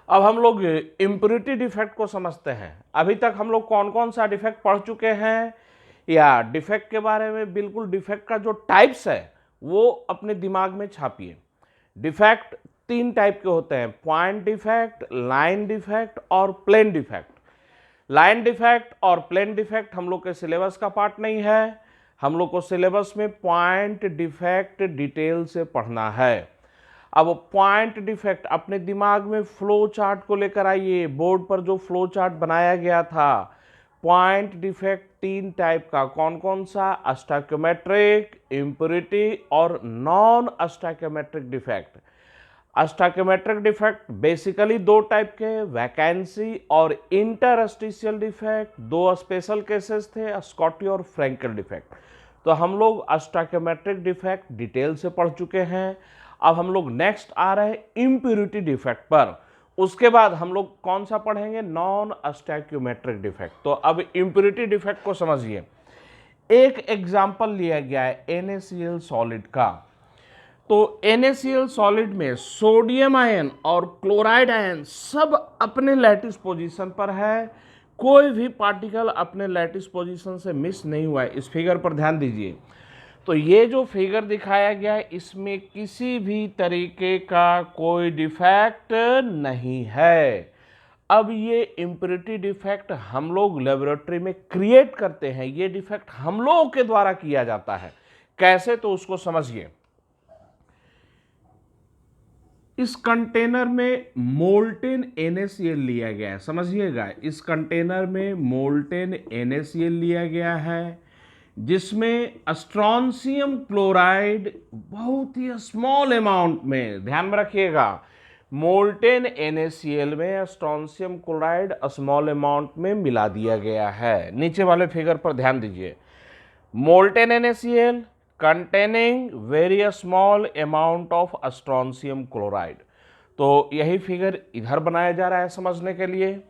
अब हम लोग इम्प्योरिटी डिफेक्ट को समझते हैं। अभी तक हम लोग कौन कौन सा डिफेक्ट पढ़ चुके हैं, या डिफेक्ट के बारे में बिल्कुल डिफेक्ट का जो टाइप्स है वो अपने दिमाग में छापिए। डिफेक्ट तीन टाइप के होते हैं, पॉइंट डिफेक्ट, लाइन डिफेक्ट और प्लेन डिफेक्ट। लाइन डिफेक्ट और प्लेन डिफेक्ट हम लोग के सिलेबस का पार्ट नहीं है। हम लोग को सिलेबस में पॉइंट डिफेक्ट डिटेल से पढ़ना है। अब पॉइंट डिफेक्ट अपने दिमाग में फ्लो चार्ट को लेकर आइए। बोर्ड पर जो फ्लो चार्ट बनाया गया था, पॉइंट डिफेक्ट तीन टाइप का, कौन कौन सा? स्टोइकियोमेट्रिक, इम्प्योरिटी और non stoichiometric defect. Stoichiometric defect basically दो टाइप के, वैकेंसी और इंटरस्टिशियल डिफेक्ट। दो स्पेशल केसेस थे, स्कॉटी और फ्रैंकल डिफेक्ट। तो हम लोग स्टोइकियोमेट्रिक डिफेक्ट डिटेल से पढ़ चुके हैं। अब हम लोग नेक्स्ट आ रहे हैं इम्प्योरिटी डिफेक्ट पर। उसके बाद हम लोग कौन सा पढ़ेंगे? Non stoichiometric defect. तो अब इम्प्योरिटी डिफेक्ट को समझिए। एक एग्जाम्पल लिया गया है NaCl सॉलिड का। तो NaCl सॉलिड में सोडियम आयन और क्लोराइड आयन सब अपने लैटिस पोजीशन पर है। कोई भी पार्टिकल अपने लैटिस पोजीशन से मिस नहीं हुआ है। इस फिगर पर ध्यान दीजिए। तो ये जो फिगर दिखाया गया है, इसमें किसी भी तरीके का कोई डिफेक्ट नहीं है। अब ये इम्प्योरिटी डिफेक्ट हम लोग लेबोरेटरी में क्रिएट करते हैं। ये डिफेक्ट हम लोगों के द्वारा किया जाता है। कैसे? तो उसको समझिए। इस कंटेनर में मोल्टेन NaCl लिया गया है। समझिएगा, इस कंटेनर में मोल्टेन NaCl लिया गया है, जिसमें स्ट्रॉन्सियम क्लोराइड बहुत ही स्मॉल अमाउंट में, ध्यान में रखिएगा, मोल्टेन NaCl में स्ट्रॉन्सियम क्लोराइड स्मॉल अमाउंट में मिला दिया गया है। नीचे वाले फिगर पर ध्यान दीजिए। Molten NaCl containing very small amount of strontium chloride। तो यही फिगर इधर बनाया जा रहा है समझने के लिए।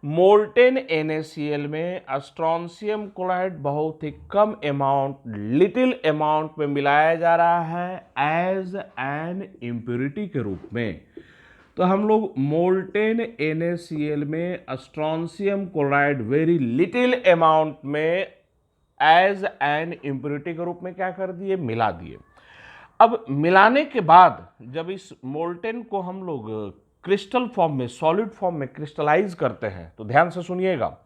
मोल्टेन NaCl में स्ट्रॉन्सियम क्लोराइड बहुत ही कम अमाउंट, लिटिल अमाउंट में मिलाया जा रहा है एज एन इम्प्योरिटी के रूप में। तो हम लोग मोल्टेन NaCl में strontium chloride very little amount में एज एन इम्प्योरिटी के रूप में क्या कर दिए? मिला दिए। अब मिलाने के बाद जब इस मोल्टेन को हम लोग क्रिस्टल फॉर्म में, सॉलिड फॉर्म में क्रिस्टलाइज करते हैं, तो ध्यान से सुनिएगा।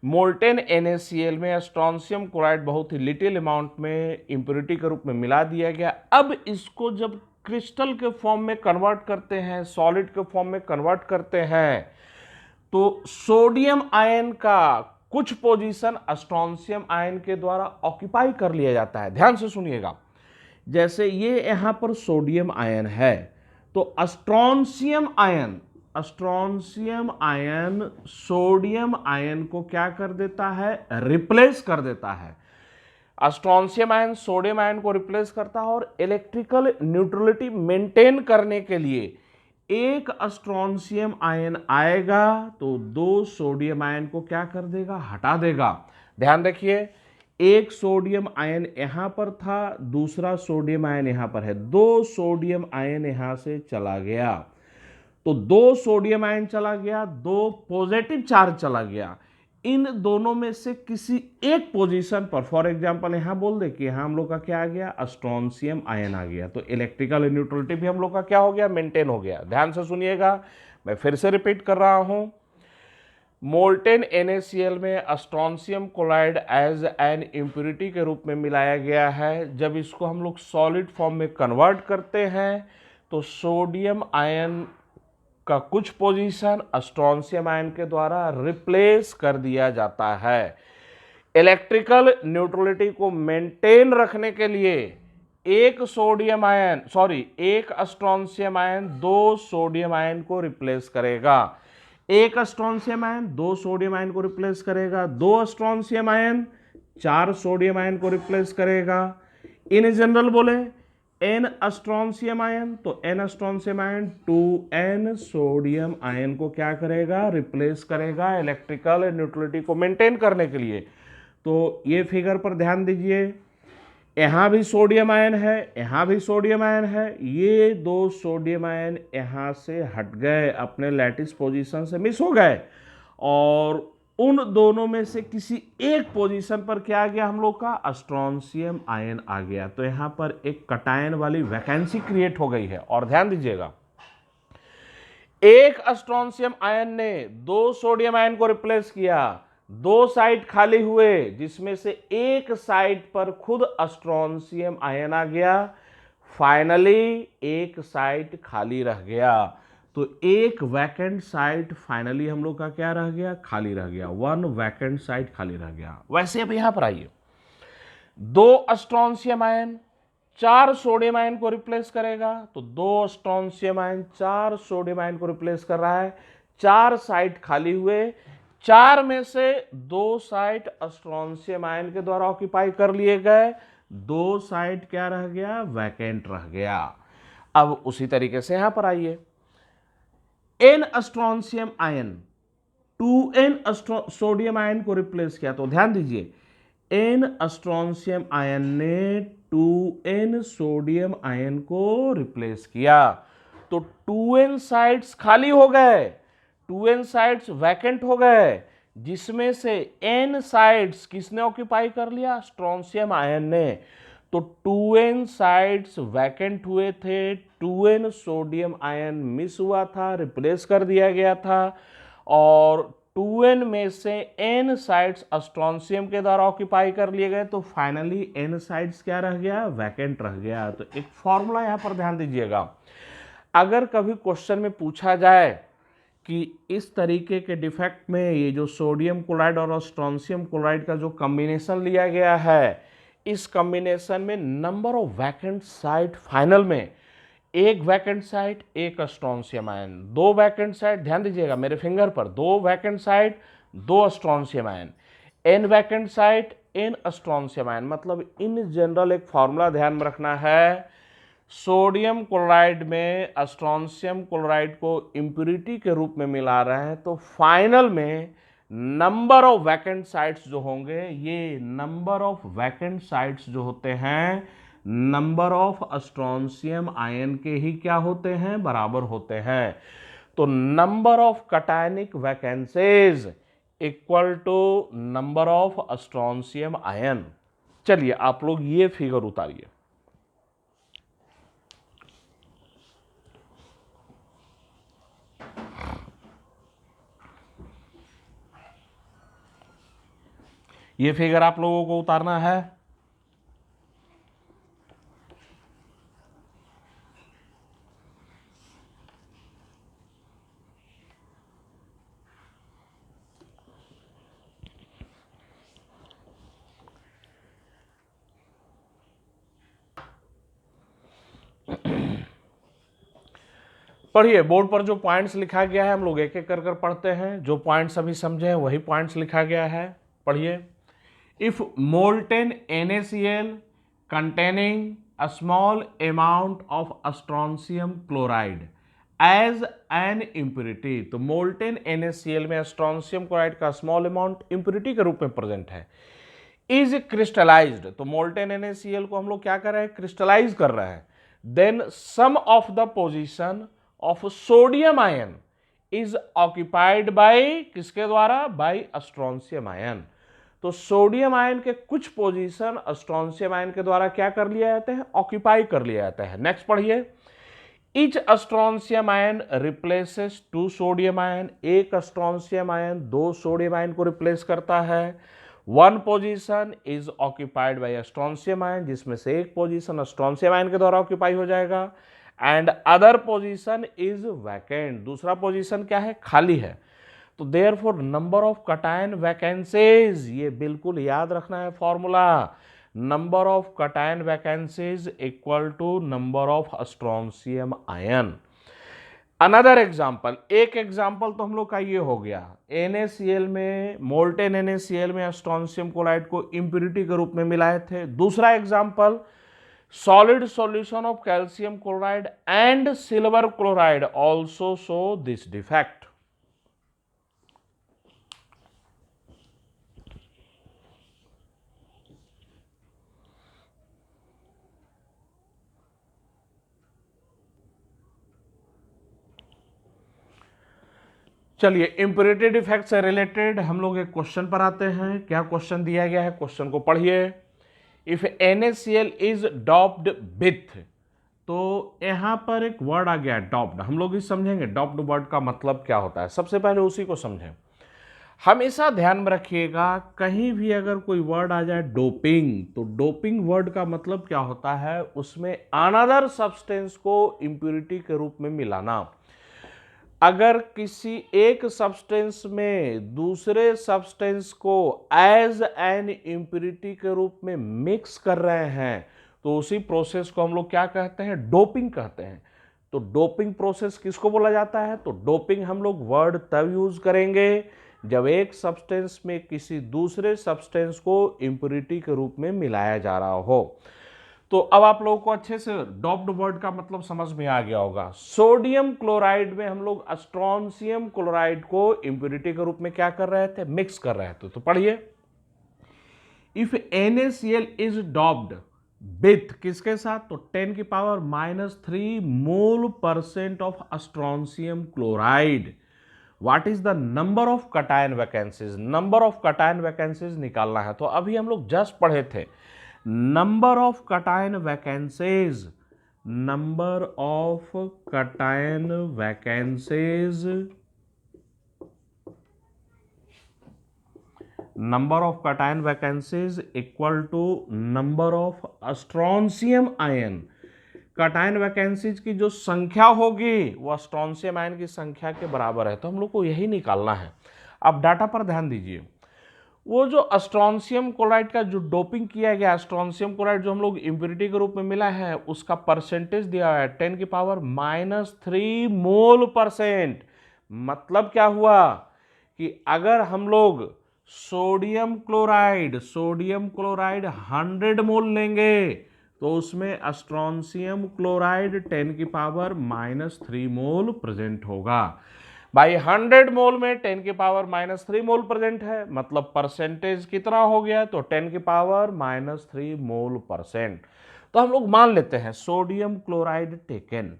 मोल्टेन NaCl में स्ट्रॉन्सियम क्लोराइड बहुत ही लिटिल अमाउंट में इम्प्योरिटी के रूप में मिला दिया गया। अब इसको जब क्रिस्टल के फॉर्म में कन्वर्ट करते हैं, सॉलिड के फॉर्म में कन्वर्ट करते हैं, तो सोडियम आयन का कुछ पोजीशन स्ट्रॉन्सियम आयन के द्वारा ऑक्यूपाई कर लिया जाता है। ध्यान से सुनिएगा। जैसे ये यहां पर सोडियम आयन है, तो स्ट्रॉन्सियम आयन सोडियम आयन को क्या कर देता है? रिप्लेस कर देता है। स्ट्रॉन्सियम आयन सोडियम आयन को रिप्लेस करता है, और इलेक्ट्रिकल न्यूट्रलिटी मेंटेन करने के लिए एक स्ट्रॉन्सियम आयन आएगा तो दो सोडियम आयन को क्या कर देगा? हटा देगा। ध्यान रखिए, एक सोडियम आयन यहां पर था, दूसरा सोडियम आयन यहां पर है, दो सोडियम आयन यहां से चला गया। तो दो सोडियम आयन चला गया, दो पॉजिटिव चार्ज चला गया। इन दोनों में से किसी एक पोजीशन पर, फॉर एग्जांपल यहां बोल दे कि यहां हम लोग का क्या आ गया? स्ट्रॉन्सियम आयन आ गया, तो इलेक्ट्रिकल न्यूट्रलिटी भी हम लोग का क्या हो गया? मेंटेन हो गया। ध्यान से सुनिएगा, मैं फिर से रिपीट कर रहा हूं। मोल्टेन NaCl में strontium chloride as an impurity के रूप में मिलाया गया है। जब इसको हम लोग सॉलिड फॉर्म में कन्वर्ट करते हैं, तो सोडियम आयन का कुछ पोजीशन स्ट्रॉन्सियम आयन के द्वारा रिप्लेस कर दिया जाता है। इलेक्ट्रिकल न्यूट्रलिटी को मेंटेन रखने के लिए एक स्ट्रॉन्सियम आयन दो सोडियम आयन को रिप्लेस करेगा। एक स्ट्रॉन्सियम आयन दो सोडियम आयन को रिप्लेस करेगा, दो स्ट्रॉन्सियम आयन चार सोडियम आयन को रिप्लेस करेगा। इन जनरल बोले n स्ट्रॉन्सियम आयन, तो n strontium ion 2n sodium ion को क्या करेगा? रिप्लेस करेगा, इलेक्ट्रिकल न्यूट्रलिटी को मेंटेन करने के लिए। तो ये फिगर पर ध्यान दीजिए। यहाँ भी सोडियम आयन है, यहाँ भी सोडियम आयन है, ये दो सोडियम आयन यहाँ से हट गए, अपने लैटिस पोजीशन से मिस हो गए, और उन दोनों में से किसी एक पोजीशन पर क्या आ गया हम लोग का, स्ट्रोंशियम आयन आ गया। तो यहाँ पर एक कटायन वाली वैकेंसी क्रिएट हो गई है। और ध्यान दीजिएगा, एक स्ट्रोंशियम आयन ने दो सोडियम आयन को रिप्लेस किया, दो साइड खाली हुए, जिसमें से एक साइड पर खुद स्ट्रोंशियम आयन आ गया, फाइनली एक साइड खाली रह गया। तो एक वैकेंट साइट फाइनली हम लोग का क्या रह गया, खाली रह गया, वन वैकेंट साइट खाली रह गया। वैसे अब यहां पर आइए, दो स्ट्रोंशियम आयन चार सोडियम आयन को रिप्लेस करेगा, तो दो स्ट्रोंशियम आयन चार सोडियम आयन को रिप्लेस कर रहा है, चार साइट खाली हुए, चार में से दो साइट स्ट्रोंशियम आयन के द्वारा ऑक्यूपाई कर लिए गए, दो साइट क्या रह गया, वैकेंट रह गया। अब उसी तरीके से यहां पर आइए, n strontium ion 2n sodium ion को रिप्लेस किया, तो ध्यान दीजिए, एन स्ट्रोंशियम आयन ने 2n सोडियम आयन को रिप्लेस किया, तो 2n साइट्स खाली हो गए, 2n साइट्स वैकेंट हो गए, जिसमें से n साइट्स किसने ऑक्यूपाई कर लिया, स्ट्रोंशियम आयन ने। तो 2n साइट्स वैकेंट हुए थे, 2n सोडियम आयन मिस हुआ था, रिप्लेस कर दिया गया था, और 2n में से n साइट्स स्ट्रोंशियम के द्वारा ऑक्यूपाई कर लिए गए, तो फाइनली n साइट्स क्या रह गया, वैकेंट रह गया। तो एक फॉर्मूला यहां पर ध्यान दीजिएगा, अगर कभी क्वेश्चन में पूछा जाए कि इस तरीके के डिफेक्ट में ये जो सोडियम क्लोराइड और स्ट्रोंशियम क्लोराइड का जो कॉम्बिनेशन लिया गया है, इस कॉम्बिनेशन में number of vacant site final में एक वैकेंट साइट एक स्ट्रोंशियम आयन, दो वैकेंट साइट, ध्यान दीजिएगा मेरे फिंगर पर, दो वैकेंट साइट दो strontium ion, n vacant site n strontium ion. मतलब इन जनरल एक फॉर्मूला ध्यान में रखना है, सोडियम क्लोराइड में स्ट्रोंशियम क्लोराइड को इंप्योरिटी के रूप में मिला रहे हैं, तो फाइनल में नंबर ऑफ वैकेंट साइट्स जो होंगे, ये नंबर ऑफ वैकेंट साइट्स जो होते हैं नंबर ऑफ स्ट्रोंशियम आयन के ही क्या होते हैं, बराबर होते हैं। तो number of cationic vacancies equal to number of strontium ion. चलिए आप लोग ये फिगर उतारिए, ये फिगर आप लोगों को उतारना है। पढ़िए, बोर्ड पर जो पॉइंट्स लिखा गया है हम लोग एक एक कर कर पढ़ते हैं, जो पॉइंट्स अभी समझे हैं वही पॉइंट्स लिखा गया है। पढ़िए, if molten NaCl containing a small amount of strontium chloride as an impurity, तो मोल्टेन NaCl में स्ट्रोंशियम क्लोराइड का स्मॉल अमाउंट इंप्योरिटी के रूप में प्रेजेंट है, इज क्रिस्टलाइज्ड, तो मोल्टेन NaCl को हम लोग क्या कर रहे हैं, क्रिस्टलाइज कर रहे हैं, then some of the position of sodium ion is occupied by किसके द्वारा, बाय स्ट्रोंशियम आयन। तो सोडियम आयन के कुछ पोजीशन स्ट्रोंशियम आयन के द्वारा क्या कर लिया जाते हैं, ऑक्यूपाई कर लिया जाता है। नेक्स्ट पढ़िए, each strontium ion replaces two sodium ion, एक स्ट्रोंशियम आयन दो सोडियम आयन को रिप्लेस करता है, one position is occupied by strontium ion, जिसमें से एक पोजीशन स्ट्रोंशियम आयन के द्वारा ऑक्यूपाई हो जाएगा, and other position is vacant, दूसरा पोजीशन क्या है, खाली है। तो therefore number of cation vacancies, ये बिल्कुल याद रखना है formula, number of cation vacancies equal to number of strontium ion. Another example, एक एग्जाम्पल तो हम लोग का ये हो गया, NaCl में, मोल्टेन NaCl में स्ट्रोंशियम क्लोराइड को इंप्योरिटी के रूप में मिलाए थे। दूसरा example, solid solution of calcium chloride and silver chloride also show this defect. चलिए इम्प्यूरिटी डिफेक्ट से रिलेटेड हम लोग एक क्वेश्चन पर आते हैं। क्या क्वेश्चन दिया गया है, क्वेश्चन को पढ़िए। If NaCl is doped with, तो यहां पर एक वर्ड आ गया डॉप्ड। हम लोग इस समझेंगे डॉप्ड वर्ड का मतलब क्या होता है, सबसे पहले उसी को समझें। हमेशा ध्यान में रखिएगा, कहीं भी अगर कोई वर्ड आ जाए डोपिंग, तो डोपिंग वर्ड का मतलब क्या होता है, उसमें अनदर सब्सटेंस को इंप्यूरिटी के रूप में मिलाना। अगर किसी एक सब्सटेंस में दूसरे सब्सटेंस को एज एन इम्प्यूरिटी के रूप में मिक्स कर रहे हैं, तो उसी प्रोसेस को हम लोग क्या कहते हैं, डोपिंग कहते हैं। तो डोपिंग प्रोसेस किसको बोला जाता है, तो डोपिंग हम लोग वर्ड तब यूज करेंगे जब एक सब्सटेंस में किसी दूसरे सब्सटेंस को इम्प्यूरिटी के रूप में मिलाया जा रहा हो। तो अब आप लोगों को अच्छे से डॉप्ड वर्ड का मतलब समझ में आ गया होगा। सोडियम क्लोराइड में हम लोग स्ट्रोंशियम क्लोराइड को इंप्यूरिटी के रूप में क्या कर रहे थे, मिक्स कर रहे थे। तो पढ़िए, if NaCl is doped with, किसके साथ, तो 10 की power -3 mole % of strontium chloride, what is the number of cation vacancies. Number of cation vacancies निकालना है। तो अभी हम लोग जस्ट पढ़े थे number of cation vacancies, number of cation vacancies, number of cation vacancies equal to number of strontium ion. Cation vacancies की जो संख्या होगी वह स्ट्रोंशियम आयन की संख्या के बराबर है। तो हम लोग को यही निकालना है। अब डाटा पर ध्यान दीजिए, वो जो स्ट्रोंशियम क्लोराइड का जो डोपिंग किया गया, स्ट्रोंशियम क्लोराइड जो हम लोग इम्प्यूरिटी के रूप में मिला है, उसका परसेंटेज दिया है 10 की पावर -3 मोल %। मतलब क्या हुआ कि अगर हम लोग सोडियम क्लोराइड 100 मोल लेंगे, तो उसमें स्ट्रोंशियम क्लोराइड 10 की पावर -3 मोल प्रेजेंट होगा। भाई 100 मोल में 10 की पावर -3 मोल प्रेजेंट है, मतलब परसेंटेज कितना हो गया, तो 10 की पावर -3 मोल %। तो हम लोग मान लेते हैं sodium chloride taken,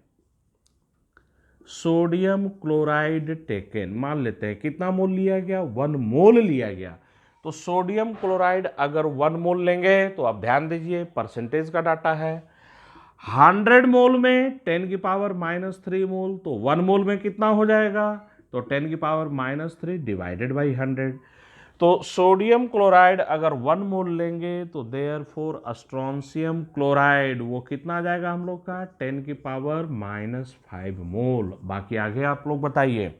sodium chloride taken मान लेते हैं कितना मोल लिया गया, 1 मोल लिया गया। तो सोडियम क्लोराइड अगर 1 मोल लेंगे, तो आप ध्यान दीजिए परसेंटेज का डाटा है, 100 मोल में 10 की पावर -3 मोल, तो 1 मोल में कितना हो जाएगा, तो 10 की पावर -3 डिवाइडेड बाई 100। तो सोडियम क्लोराइड अगर 1 मोल लेंगे, तो देयरफॉर स्ट्रोंशियम क्लोराइड वो कितना आ जाएगा हम लोग का, 10 की पावर -5 मोल। बाकी आगे आप लोग बताइए।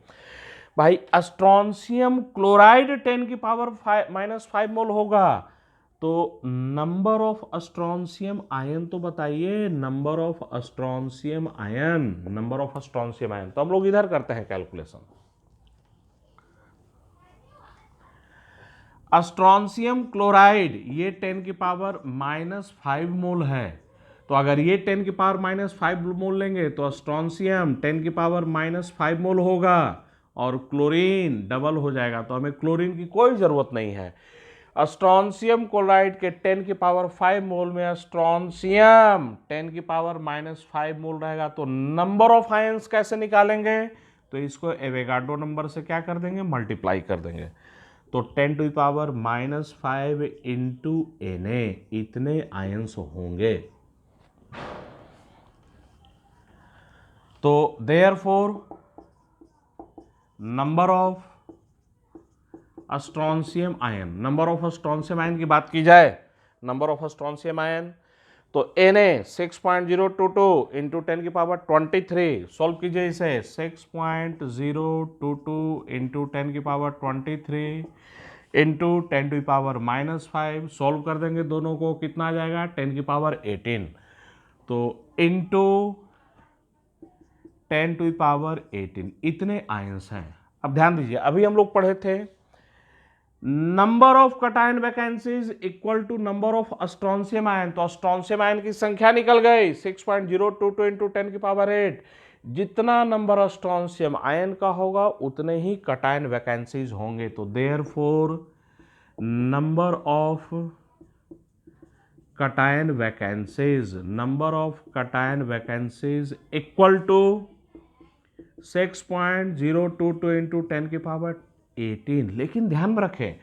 भाई स्ट्रोंशियम क्लोराइड 10 की पावर -5 मोल होगा, तो नंबर ऑफ स्ट्रोंशियम आयन तो बताइए, number of strontium ion, number of strontium ion. तो हम लोग इधर करते हैं कैलकुलेशन। स्ट्रोंशियम क्लोराइड ये 10 की पावर -5 मोल है, तो अगर ये 10 की पावर -5 मोल लेंगे, तो स्ट्रोंशियम 10 की पावर -5 मोल होगा, और क्लोरीन डबल हो जाएगा। तो हमें क्लोरीन की कोई ज़रूरत नहीं है। स्ट्रोंशियम क्लोराइड के 10 की पावर 5 मोल में स्ट्रोंशियम 10 की पावर -5 मोल रहेगा। तो नंबर ऑफ आयंस कैसे निकालेंगे, तो इसको एवोगाड्रो नंबर से क्या कर देंगे, मल्टीप्लाई कर देंगे। तो 10 to the power -5 into Na, इतने आयंस होंगे। तो therefore number of strontium ion, number of strontium ion की बात की जाए, नंबर ऑफ स्ट्रोंशियम आयन, तो Na 6.022 इंटू 10 की पावर 23, सॉल्व कीजिए इसे, 6.022 इंटू 10 की power 23 into 10 to power -5, solve कर देंगे दोनों को, कितना आ जाएगा, 10 की पावर 18, तो इंटू 10 टू पावर 18, इतने आयंस हैं। अब ध्यान दीजिए, अभी हम लोग पढ़े थे number of cation vacancies equal to number of strontium ion. तो स्ट्रोंशियम आयन की संख्या निकल गई 6.022 इंटू 10 की पावर 8। जितना नंबर स्ट्रोंशियम आयन का होगा उतने ही कटायन वैकेंसीज होंगे। तो therefore number of cation vacancies, number of cation vacancies equal to 6.022 into 10⁻18। लेकिन ध्यान में रखें,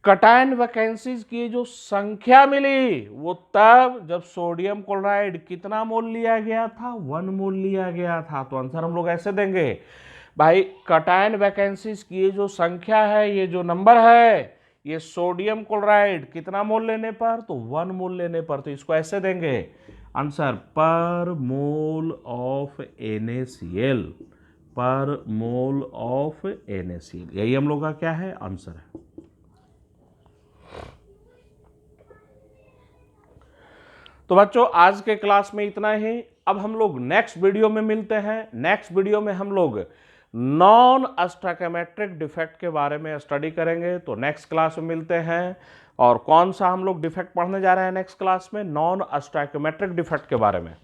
कटायन वैकेंसीज की जो संख्या मिली वो तब जब सोडियम क्लोराइड कितना मोल लिया गया था, 1 मोल लिया गया था। तो आंसर हम लोग ऐसे देंगे, भाई कटायन वैकेंसीज की जो संख्या है, ये जो नंबर है, ये सोडियम क्लोराइड कितना मोल लेने पर, तो 1 मोल लेने पर। तो इसको ऐसे देंगे, आंसर पर मोल ऑफ NaCl, पर मोल ऑफ NaCl। यही हम लोग का क्या है, आंसर है। तो बच्चों आज के क्लास में इतना ही। अब हम लोग नेक्स्ट वीडियो में मिलते हैं। नेक्स्ट वीडियो में हम लोग नॉन स्टोइकोमेट्रिक डिफेक्ट के बारे में स्टडी करेंगे। तो नेक्स्ट क्लास में मिलते हैं। और कौन सा हम लोग डिफेक्ट पढ़ने जा रहे हैं नेक्स्ट क्लास में, नॉन स्टोइकोमेट्रिक डिफेक्ट के बारे में।